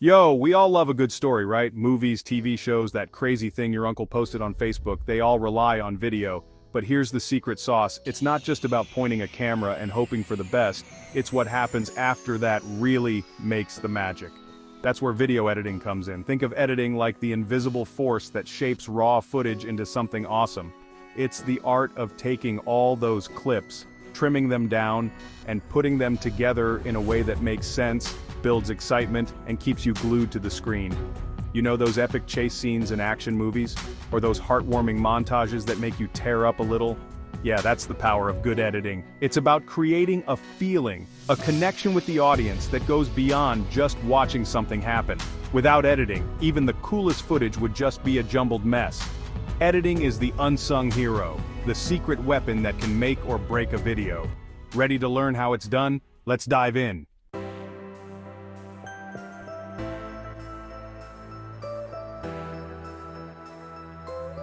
Yo, we all love a good story, right? Movies, TV shows, that crazy thing your uncle posted on Facebook, they all rely on video. But here's the secret sauce, it's not just about pointing a camera and hoping for the best, it's what happens after that really makes the magic. That's where video editing comes in. Think of editing like the invisible force that shapes raw footage into something awesome. It's the art of taking all those clips, trimming them down, and putting them together in a way that makes sense, builds excitement, and keeps you glued to the screen. You know those epic chase scenes in action movies? Or those heartwarming montages that make you tear up a little? Yeah, that's the power of good editing. It's about creating a feeling, a connection with the audience that goes beyond just watching something happen. Without editing, even the coolest footage would just be a jumbled mess. Editing is the unsung hero, the secret weapon that can make or break a video. Ready to learn how it's done? Let's dive in.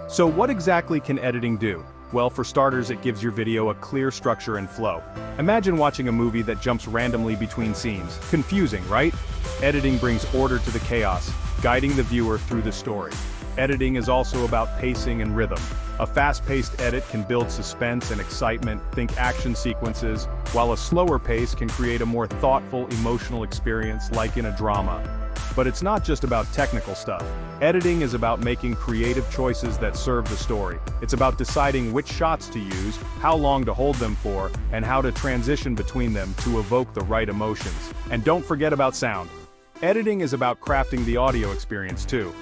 So what exactly can editing do? Well, for starters, it gives your video a clear structure and flow. Imagine watching a movie that jumps randomly between scenes. Confusing, right? Editing brings order to the chaos, guiding the viewer through the story. Editing is also about pacing and rhythm. A fast-paced edit can build suspense and excitement, think action sequences, while a slower pace can create a more thoughtful, emotional experience like in a drama. But it's not just about technical stuff. Editing is about making creative choices that serve the story. It's about deciding which shots to use, how long to hold them for, and how to transition between them to evoke the right emotions. And don't forget about sound. Editing is about crafting the audio experience too.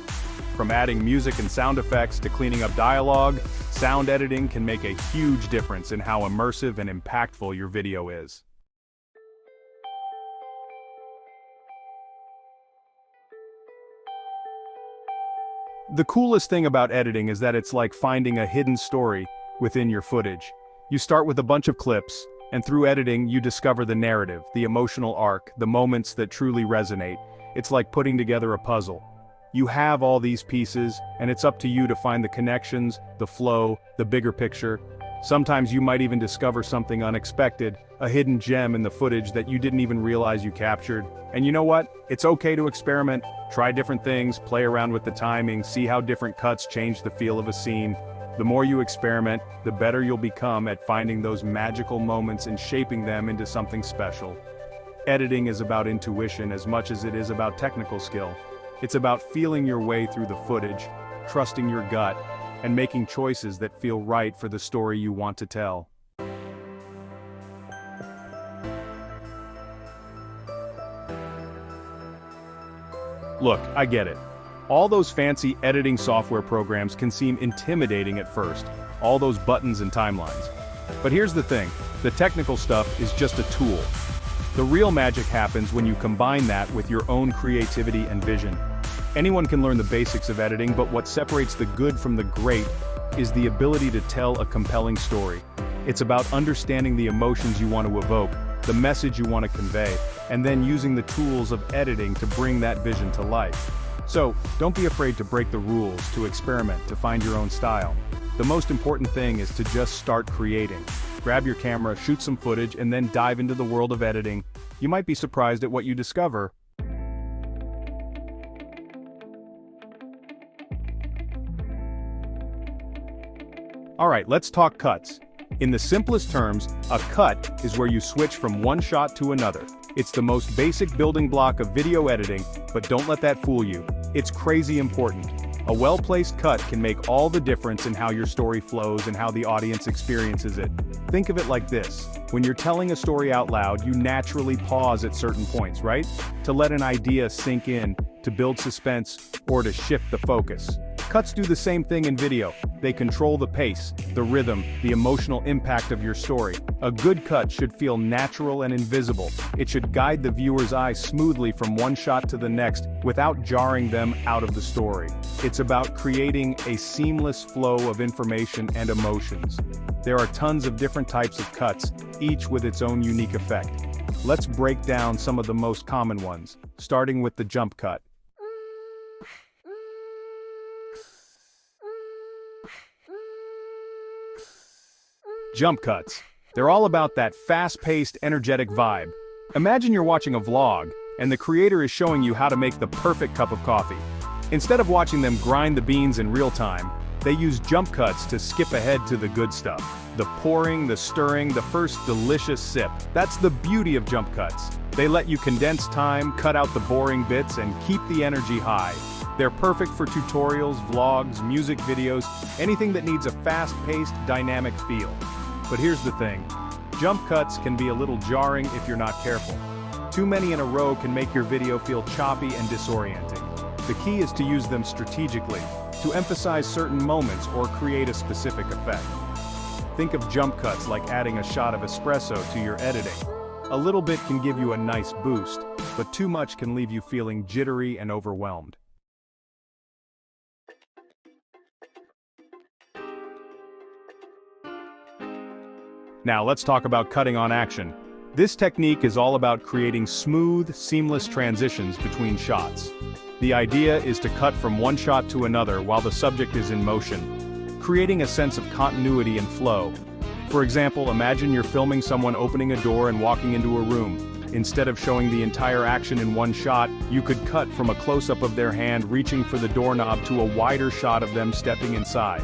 From adding music and sound effects to cleaning up dialogue, sound editing can make a huge difference in how immersive and impactful your video is. The coolest thing about editing is that it's like finding a hidden story within your footage. You start with a bunch of clips, and through editing you discover the narrative, the emotional arc, the moments that truly resonate. It's like putting together a puzzle. You have all these pieces, and it's up to you to find the connections, the flow, the bigger picture. Sometimes you might even discover something unexpected, a hidden gem in the footage that you didn't even realize you captured. And you know what? It's okay to experiment, try different things, play around with the timing, see how different cuts change the feel of a scene. The more you experiment, the better you'll become at finding those magical moments and shaping them into something special. Editing is about intuition as much as it is about technical skill. It's about feeling your way through the footage, trusting your gut, and making choices that feel right for the story you want to tell. Look, I get it. All those fancy editing software programs can seem intimidating at first, all those buttons and timelines. But here's the thing, the technical stuff is just a tool. The real magic happens when you combine that with your own creativity and vision. Anyone can learn the basics of editing, but what separates the good from the great is the ability to tell a compelling story. It's about understanding the emotions you want to evoke, the message you want to convey, and then using the tools of editing to bring that vision to life. So, don't be afraid to break the rules, to experiment, to find your own style. The most important thing is to just start creating. Grab your camera, shoot some footage, and then dive into the world of editing. You might be surprised at what you discover. Alright, let's talk cuts. In the simplest terms, a cut is where you switch from one shot to another. It's the most basic building block of video editing, but don't let that fool you. It's crazy important. A well-placed cut can make all the difference in how your story flows and how the audience experiences it. Think of it like this. When you're telling a story out loud, you naturally pause at certain points, right? To let an idea sink in, to build suspense, or to shift the focus. Cuts do the same thing in video. They control the pace, the rhythm, the emotional impact of your story. A good cut should feel natural and invisible. It should guide the viewer's eye smoothly from one shot to the next without jarring them out of the story. It's about creating a seamless flow of information and emotions. There are tons of different types of cuts, each with its own unique effect. Let's break down some of the most common ones, starting with the jump cut. Jump cuts. They're all about that fast-paced, energetic vibe. Imagine you're watching a vlog, and the creator is showing you how to make the perfect cup of coffee. Instead of watching them grind the beans in real time, they use jump cuts to skip ahead to the good stuff. The pouring, the stirring, the first delicious sip. That's the beauty of jump cuts. They let you condense time, cut out the boring bits, and keep the energy high. They're perfect for tutorials, vlogs, music videos, anything that needs a fast-paced, dynamic feel. But here's the thing. Jump cuts can be a little jarring if you're not careful. Too many in a row can make your video feel choppy and disorienting. The key is to use them strategically, to emphasize certain moments or create a specific effect. Think of jump cuts like adding a shot of espresso to your editing. A little bit can give you a nice boost, but too much can leave you feeling jittery and overwhelmed. Now let's talk about cutting on action. This technique is all about creating smooth, seamless transitions between shots. The idea is to cut from one shot to another while the subject is in motion, creating a sense of continuity and flow. For example, imagine you're filming someone opening a door and walking into a room. Instead of showing the entire action in one shot, you could cut from a close-up of their hand reaching for the doorknob to a wider shot of them stepping inside.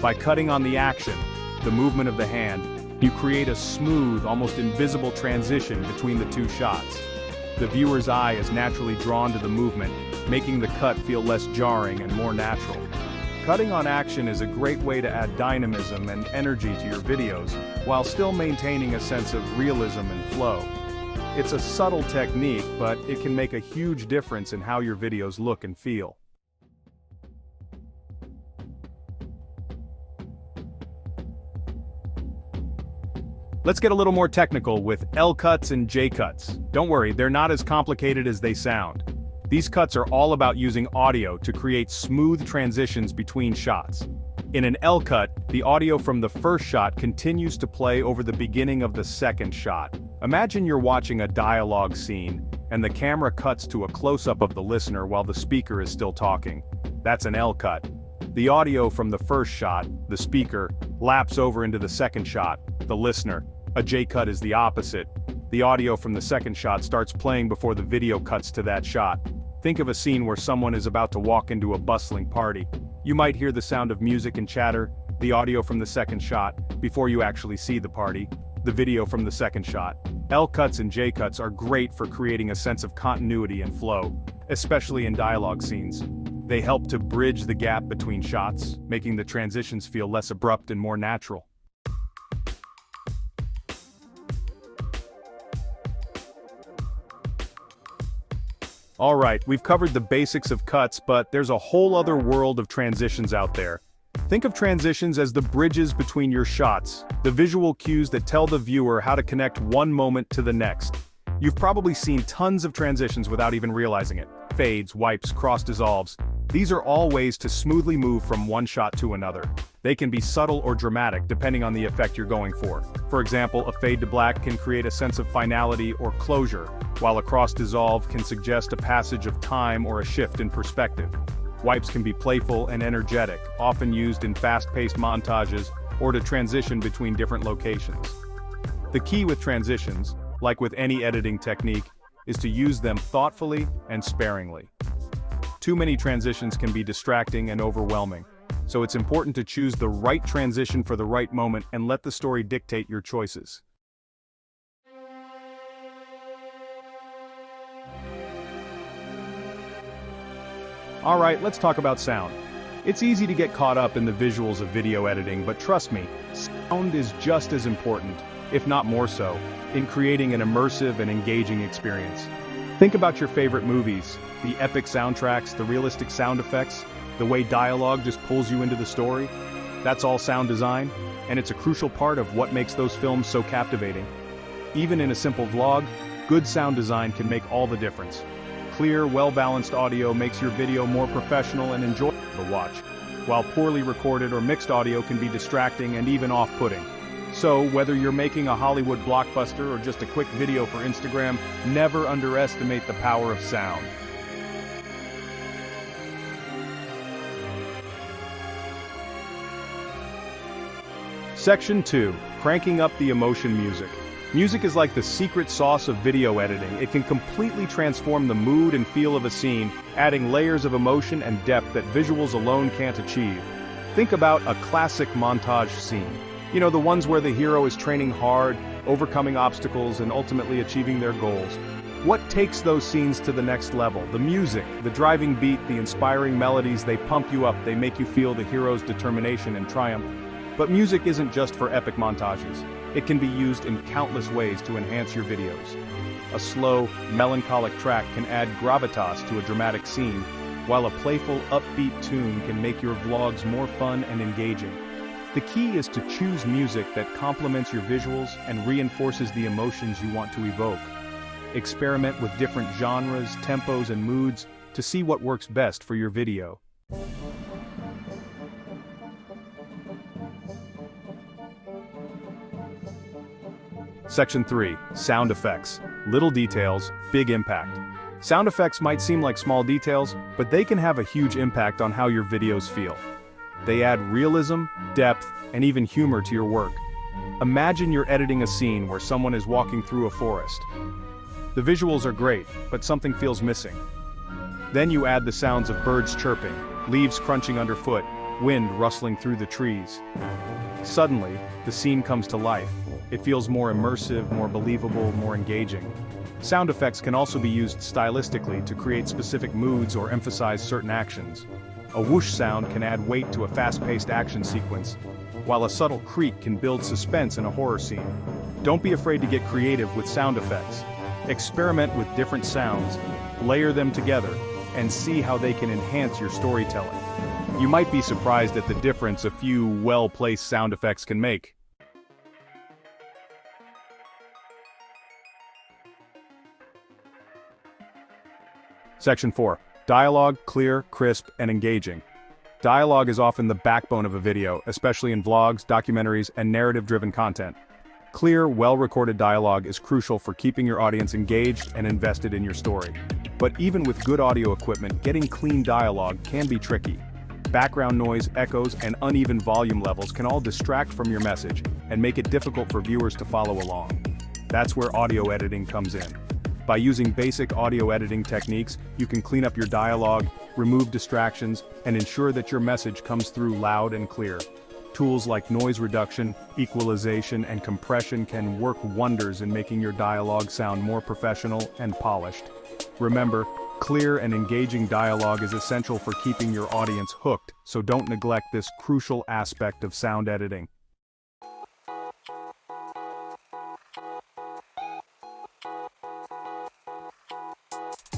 By cutting on the action, the movement of the hand, you create a smooth, almost invisible transition between the two shots. The viewer's eye is naturally drawn to the movement, making the cut feel less jarring and more natural. Cutting on action is a great way to add dynamism and energy to your videos, while still maintaining a sense of realism and flow. It's a subtle technique, but it can make a huge difference in how your videos look and feel. Let's get a little more technical with L cuts and J cuts. Don't worry, they're not as complicated as they sound. These cuts are all about using audio to create smooth transitions between shots. In an L cut, the audio from the first shot continues to play over the beginning of the second shot. Imagine you're watching a dialogue scene, and the camera cuts to a close-up of the listener while the speaker is still talking. That's an L cut. The audio from the first shot, the speaker, laps over into the second shot, the listener. A J cut is the opposite. The audio from the second shot starts playing before the video cuts to that shot. Think of a scene where someone is about to walk into a bustling party. You might hear the sound of music and chatter, the audio from the second shot, before you actually see the party, the video from the second shot. L cuts and J cuts are great for creating a sense of continuity and flow, especially in dialogue scenes. They help to bridge the gap between shots, making the transitions feel less abrupt and more natural. Alright, we've covered the basics of cuts, but there's a whole other world of transitions out there. Think of transitions as the bridges between your shots, the visual cues that tell the viewer how to connect one moment to the next. You've probably seen tons of transitions without even realizing it. Fades, wipes, cross dissolves. These are all ways to smoothly move from one shot to another. They can be subtle or dramatic depending on the effect you're going for. For example, a fade to black can create a sense of finality or closure, while a cross dissolve can suggest a passage of time or a shift in perspective. Wipes can be playful and energetic, often used in fast-paced montages or to transition between different locations. The key with transitions, like with any editing technique, is to use them thoughtfully and sparingly. Too many transitions can be distracting and overwhelming, so it's important to choose the right transition for the right moment and let the story dictate your choices. Alright, let's talk about sound. It's easy to get caught up in the visuals of video editing, but trust me, sound is just as important, if not more so, in creating an immersive and engaging experience. Think about your favorite movies, the epic soundtracks, the realistic sound effects, the way dialogue just pulls you into the story. That's all sound design, and it's a crucial part of what makes those films so captivating. Even in a simple vlog, good sound design can make all the difference. Clear, well-balanced audio makes your video more professional and enjoyable to watch, while poorly recorded or mixed audio can be distracting and even off-putting. So, whether you're making a Hollywood blockbuster or just a quick video for Instagram, never underestimate the power of sound. Section 2. Cranking up the emotion music. Music is like the secret sauce of video editing. It can completely transform the mood and feel of a scene, adding layers of emotion and depth that visuals alone can't achieve. Think about a classic montage scene. You know, the ones where the hero is training hard, overcoming obstacles, and ultimately achieving their goals. What takes those scenes to the next level? The music, the driving beat, the inspiring melodies, they pump you up, they make you feel the hero's determination and triumph. But music isn't just for epic montages. It can be used in countless ways to enhance your videos. A slow, melancholic track can add gravitas to a dramatic scene, while a playful, upbeat tune can make your vlogs more fun and engaging. The key is to choose music that complements your visuals and reinforces the emotions you want to evoke. Experiment with different genres, tempos, and moods to see what works best for your video. Section 3. Sound effects. Little details, big impact. Sound effects might seem like small details, but they can have a huge impact on how your videos feel. They add realism, depth, and even humor to your work. Imagine you're editing a scene where someone is walking through a forest. The visuals are great, but something feels missing. Then you add the sounds of birds chirping, leaves crunching underfoot, wind rustling through the trees. Suddenly, the scene comes to life. It feels more immersive, more believable, more engaging. Sound effects can also be used stylistically to create specific moods or emphasize certain actions. A whoosh sound can add weight to a fast-paced action sequence, while a subtle creak can build suspense in a horror scene. Don't be afraid to get creative with sound effects. Experiment with different sounds, layer them together, and see how they can enhance your storytelling. You might be surprised at the difference a few well-placed sound effects can make. Section 4. Dialogue, clear, crisp, and engaging. Dialogue is often the backbone of a video, especially in vlogs, documentaries, and narrative-driven content. Clear, well-recorded dialogue is crucial for keeping your audience engaged and invested in your story. But even with good audio equipment, getting clean dialogue can be tricky. Background noise, echoes, and uneven volume levels can all distract from your message and make it difficult for viewers to follow along. That's where audio editing comes in. By using basic audio editing techniques, you can clean up your dialogue, remove distractions, and ensure that your message comes through loud and clear. Tools like noise reduction, equalization, and compression can work wonders in making your dialogue sound more professional and polished. Remember, clear and engaging dialogue is essential for keeping your audience hooked, so don't neglect this crucial aspect of sound editing.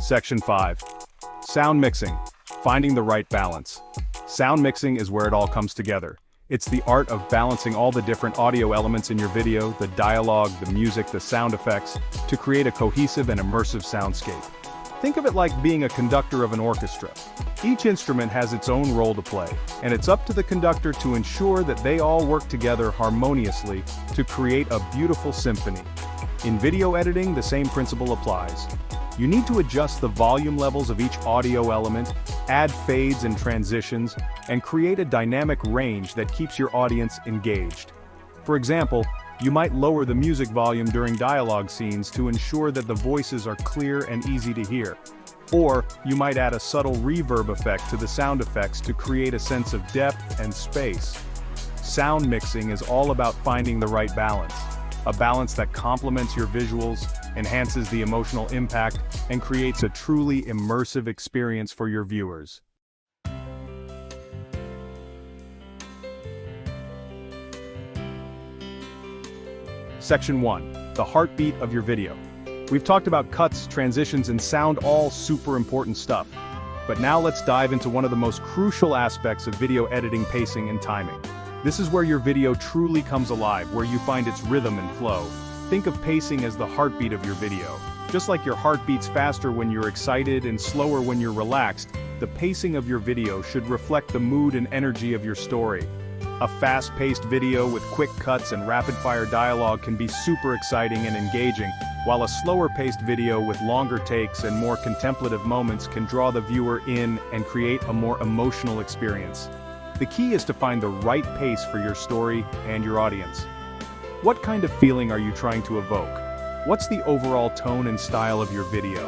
Section 5. Sound mixing. Finding the right balance. Sound mixing is where it all comes together. It's the art of balancing all the different audio elements in your video, the dialogue, the music, the sound effects, to create a cohesive and immersive soundscape. Think of it like being a conductor of an orchestra. Each instrument has its own role to play, and it's up to the conductor to ensure that they all work together harmoniously to create a beautiful symphony. In video editing, the same principle applies. You need to adjust the volume levels of each audio element, add fades and transitions, and create a dynamic range that keeps your audience engaged. For example, you might lower the music volume during dialogue scenes to ensure that the voices are clear and easy to hear. Or, you might add a subtle reverb effect to the sound effects to create a sense of depth and space. Sound mixing is all about finding the right balance. A balance that complements your visuals, enhances the emotional impact, and creates a truly immersive experience for your viewers. Section 1. The heartbeat of your video. We've talked about cuts, transitions, and sound, all super important stuff. But now let's dive into one of the most crucial aspects of video editing: pacing and timing. This is where your video truly comes alive, where you find its rhythm and flow. Think of pacing as the heartbeat of your video. Just like your heart beats faster when you're excited and slower when you're relaxed, the pacing of your video should reflect the mood and energy of your story. A fast-paced video with quick cuts and rapid-fire dialogue can be super exciting and engaging, while a slower-paced video with longer takes and more contemplative moments can draw the viewer in and create a more emotional experience. The key is to find the right pace for your story and your audience. What kind of feeling are you trying to evoke? What's the overall tone and style of your video?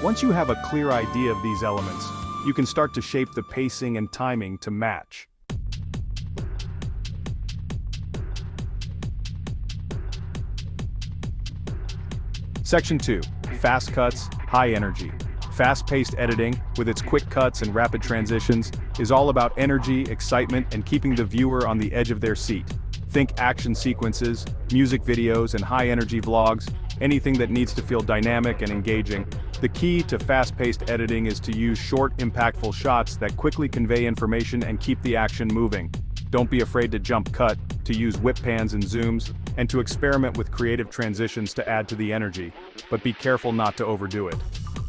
Once you have a clear idea of these elements, you can start to shape the pacing and timing to match. Section 2. Fast cuts, high energy. Fast-paced editing, with its quick cuts and rapid transitions, is all about energy, excitement, and keeping the viewer on the edge of their seat. Think action sequences, music videos, and high-energy vlogs, anything that needs to feel dynamic and engaging. The key to fast-paced editing is to use short, impactful shots that quickly convey information and keep the action moving. Don't be afraid to jump cut, to use whip pans and zooms, and to experiment with creative transitions to add to the energy, but be careful not to overdo it.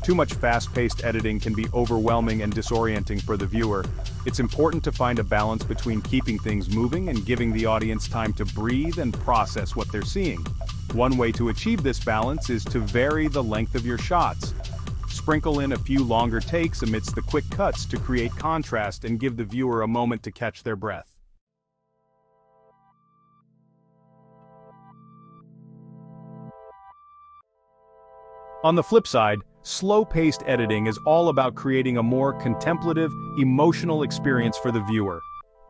Too much fast-paced editing can be overwhelming and disorienting for the viewer. It's important to find a balance between keeping things moving and giving the audience time to breathe and process what they're seeing. One way to achieve this balance is to vary the length of your shots. Sprinkle in a few longer takes amidst the quick cuts to create contrast and give the viewer a moment to catch their breath. On the flip side, slow-paced editing is all about creating a more contemplative, emotional experience for the viewer.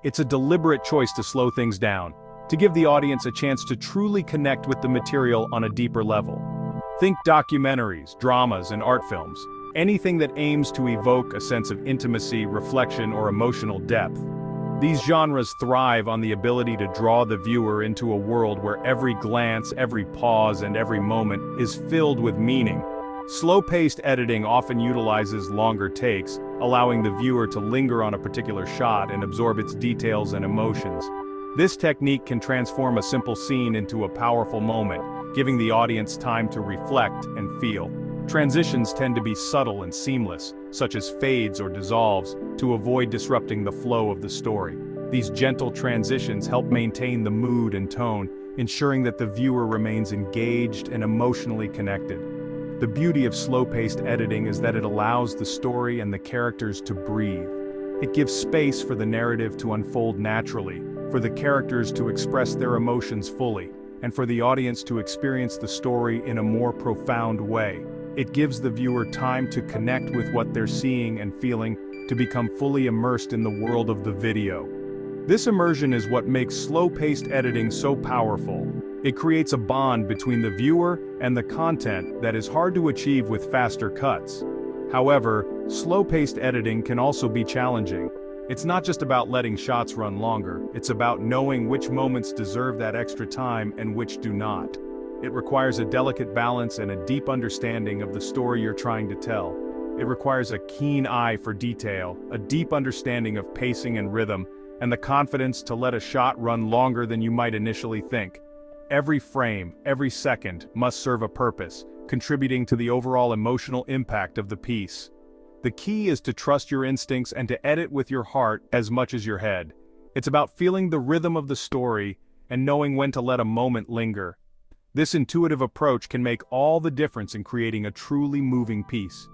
It's a deliberate choice to slow things down, to give the audience a chance to truly connect with the material on a deeper level. Think documentaries, dramas, and art films. Anything that aims to evoke a sense of intimacy, reflection, or emotional depth. These genres thrive on the ability to draw the viewer into a world where every glance, every pause, and every moment is filled with meaning. Slow-paced editing often utilizes longer takes, allowing the viewer to linger on a particular shot and absorb its details and emotions. This technique can transform a simple scene into a powerful moment, giving the audience time to reflect and feel. Transitions tend to be subtle and seamless, such as fades or dissolves, to avoid disrupting the flow of the story. These gentle transitions help maintain the mood and tone, ensuring that the viewer remains engaged and emotionally connected. The beauty of slow-paced editing is that it allows the story and the characters to breathe. It gives space for the narrative to unfold naturally, for the characters to express their emotions fully, and for the audience to experience the story in a more profound way. It gives the viewer time to connect with what they're seeing and feeling, to become fully immersed in the world of the video. This immersion is what makes slow-paced editing so powerful. It creates a bond between the viewer and the content that is hard to achieve with faster cuts. However, slow-paced editing can also be challenging. It's not just about letting shots run longer, it's about knowing which moments deserve that extra time and which do not. It requires a delicate balance and a deep understanding of the story you're trying to tell. It requires a keen eye for detail, a deep understanding of pacing and rhythm, and the confidence to let a shot run longer than you might initially think. Every frame, every second, must serve a purpose, contributing to the overall emotional impact of the piece. The key is to trust your instincts and to edit with your heart as much as your head. It's about feeling the rhythm of the story and knowing when to let a moment linger. This intuitive approach can make all the difference in creating a truly moving piece.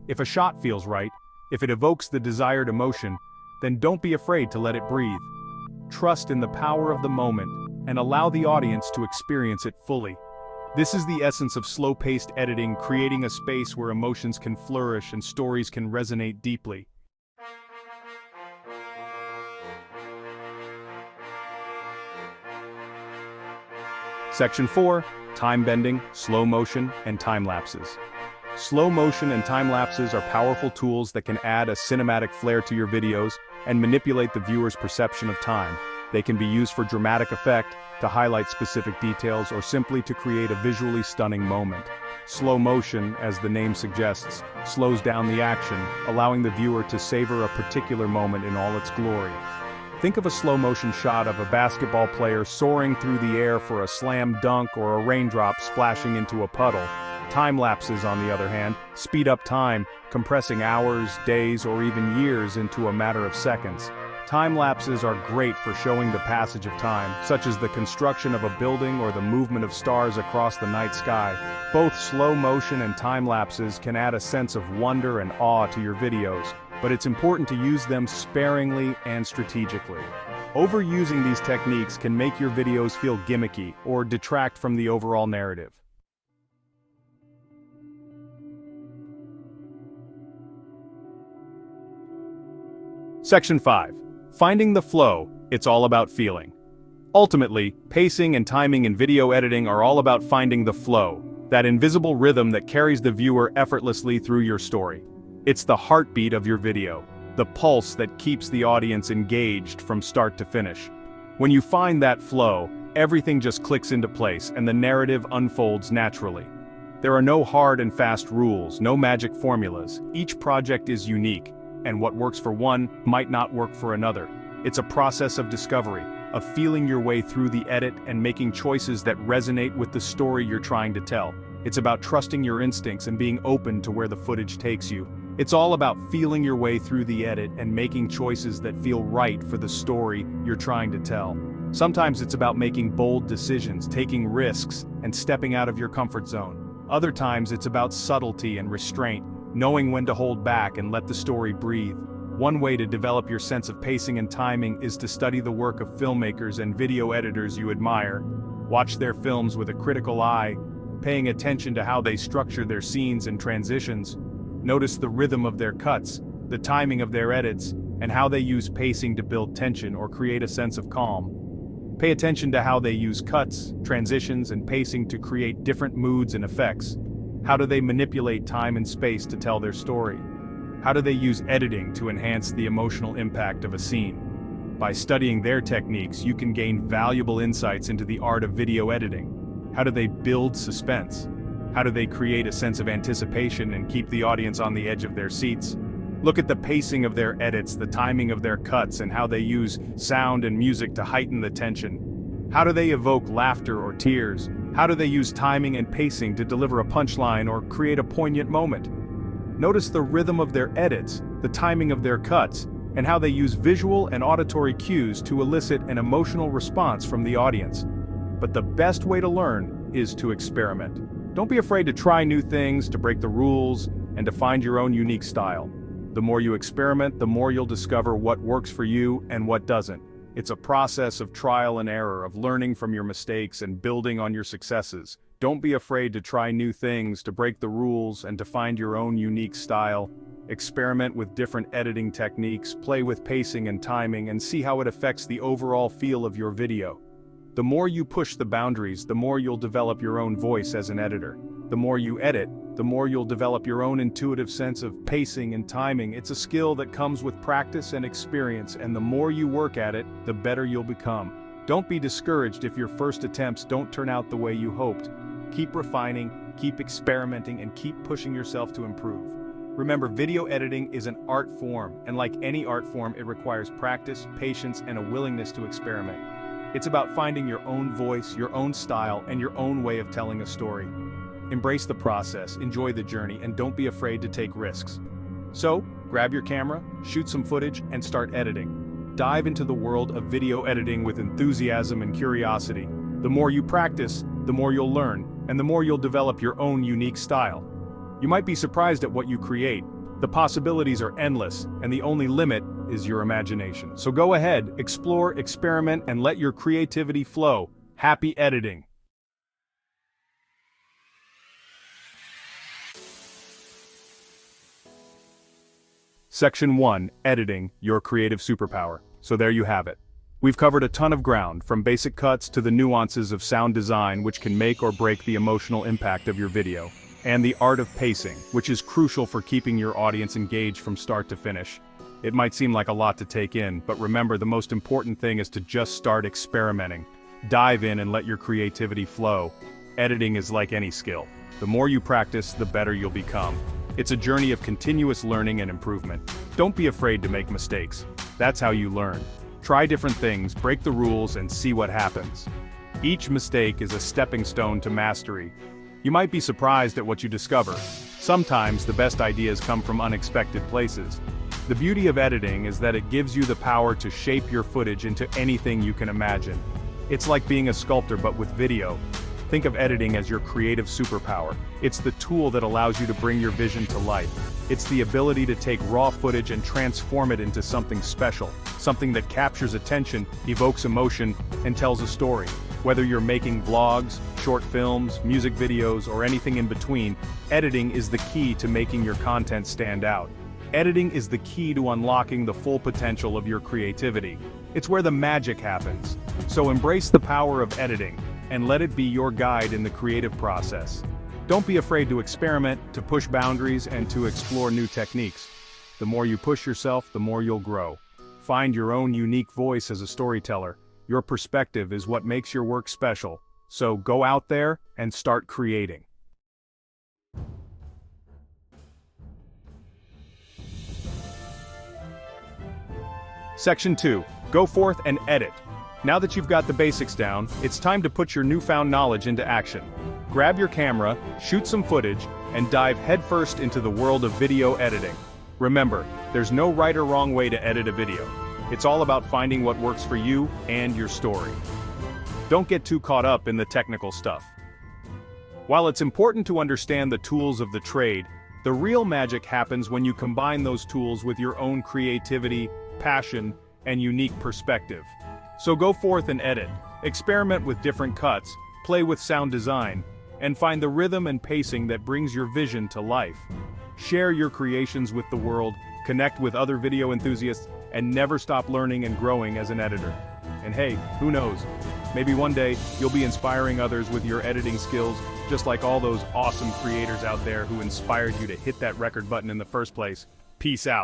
If a shot feels right, if it evokes the desired emotion, then don't be afraid to let it breathe. Trust in the power of the moment and allow the audience to experience it fully. This is the essence of slow-paced editing, creating a space where emotions can flourish and stories can resonate deeply. Section 4. Time bending, slow motion, and time lapses. Slow motion and time lapses are powerful tools that can add a cinematic flair to your videos and manipulate the viewer's perception of time. They can be used for dramatic effect, to highlight specific details, or simply to create a visually stunning moment. Slow motion, as the name suggests, slows down the action, allowing the viewer to savor a particular moment in all its glory. Think of a slow-motion shot of a basketball player soaring through the air for a slam dunk or a raindrop splashing into a puddle. Time lapses, on the other hand, speed up time, compressing hours, days, or even years into a matter of seconds. Time lapses are great for showing the passage of time, such as the construction of a building or the movement of stars across the night sky. Both slow motion and time lapses can add a sense of wonder and awe to your videos, but it's important to use them sparingly and strategically. Overusing these techniques can make your videos feel gimmicky or detract from the overall narrative. Section 5. Finding the flow, it's all about feeling. Ultimately, pacing and timing in video editing are all about finding the flow, that invisible rhythm that carries the viewer effortlessly through your story. It's the heartbeat of your video, the pulse that keeps the audience engaged from start to finish. When you find that flow, everything just clicks into place and the narrative unfolds naturally. There are no hard and fast rules, no magic formulas. Each project is unique, and what works for one might not work for another. It's a process of discovery, of feeling your way through the edit and making choices that resonate with the story you're trying to tell. It's about trusting your instincts and being open to where the footage takes you. It's all about feeling your way through the edit and making choices that feel right for the story you're trying to tell. Sometimes it's about making bold decisions, taking risks, and stepping out of your comfort zone. Other times it's about subtlety and restraint, knowing when to hold back and let the story breathe. One way to develop your sense of pacing and timing is to study the work of filmmakers and video editors you admire. Watch their films with a critical eye, paying attention to how they structure their scenes and transitions. Notice the rhythm of their cuts, the timing of their edits, and how they use pacing to build tension or create a sense of calm. Pay attention to how they use cuts, transitions, and pacing to create different moods and effects. How do they manipulate time and space to tell their story? How do they use editing to enhance the emotional impact of a scene? By studying their techniques, you can gain valuable insights into the art of video editing. How do they build suspense? How do they create a sense of anticipation and keep the audience on the edge of their seats? Look at the pacing of their edits, the timing of their cuts, and how they use sound and music to heighten the tension. How do they evoke laughter or tears? How do they use timing and pacing to deliver a punchline or create a poignant moment? Notice the rhythm of their edits, the timing of their cuts, and how they use visual and auditory cues to elicit an emotional response from the audience. But the best way to learn is to experiment. Don't be afraid to try new things, to break the rules, and to find your own unique style. The more you experiment, the more you'll discover what works for you and what doesn't. It's a process of trial and error, of learning from your mistakes and building on your successes. Don't be afraid to try new things, to break the rules, and to find your own unique style. Experiment with different editing techniques, play with pacing and timing, and see how it affects the overall feel of your video. The more you push the boundaries, the more you'll develop your own voice as an editor. The more you edit, the more you'll develop your own intuitive sense of pacing and timing. It's a skill that comes with practice and experience, and the more you work at it, the better you'll become. Don't be discouraged if your first attempts don't turn out the way you hoped. Keep refining, keep experimenting, and keep pushing yourself to improve. Remember, video editing is an art form, and like any art form, it requires practice, patience, and a willingness to experiment. It's about finding your own voice, your own style, and your own way of telling a story. Embrace the process, enjoy the journey, and don't be afraid to take risks. So, grab your camera, shoot some footage, and start editing. Dive into the world of video editing with enthusiasm and curiosity. The more you practice, the more you'll learn, and the more you'll develop your own unique style. You might be surprised at what you create. The possibilities are endless, and the only limit is your imagination. So go ahead, explore, experiment, and let your creativity flow. Happy editing! Section 1. Editing, your creative superpower. So there you have it. We've covered a ton of ground, from basic cuts to the nuances of sound design, which can make or break the emotional impact of your video, and the art of pacing, which is crucial for keeping your audience engaged from start to finish. It might seem like a lot to take in, but remember, the most important thing is to just start experimenting. Dive in and let your creativity flow. Editing is like any skill. The more you practice, the better you'll become. It's a journey of continuous learning and improvement. Don't be afraid to make mistakes. That's how you learn. Try different things, break the rules, and see what happens. Each mistake is a stepping stone to mastery. You might be surprised at what you discover. Sometimes the best ideas come from unexpected places. The beauty of editing is that it gives you the power to shape your footage into anything you can imagine. It's like being a sculptor but with video. Think of editing as your creative superpower. It's the tool that allows you to bring your vision to life. It's the ability to take raw footage and transform it into something special, something that captures attention, evokes emotion, and tells a story. Whether you're making vlogs, short films, music videos, or anything in between, editing is the key to making your content stand out. Editing is the key to unlocking the full potential of your creativity. It's where the magic happens. So embrace the power of editing, and let it be your guide in the creative process. Don't be afraid to experiment, to push boundaries, and to explore new techniques. The more you push yourself, the more you'll grow. Find your own unique voice as a storyteller. Your perspective is what makes your work special. So go out there and start creating. Section 2. Go forth and edit. Now that you've got the basics down, it's time to put your newfound knowledge into action. Grab your camera, shoot some footage, and dive headfirst into the world of video editing. Remember, there's no right or wrong way to edit a video. It's all about finding what works for you and your story. Don't get too caught up in the technical stuff. While it's important to understand the tools of the trade, the real magic happens when you combine those tools with your own creativity, passion, and unique perspective. So go forth and edit, experiment with different cuts, play with sound design, and find the rhythm and pacing that brings your vision to life. Share your creations with the world, connect with other video enthusiasts, and never stop learning and growing as an editor. And hey, who knows? Maybe one day, you'll be inspiring others with your editing skills, just like all those awesome creators out there who inspired you to hit that record button in the first place. Peace out.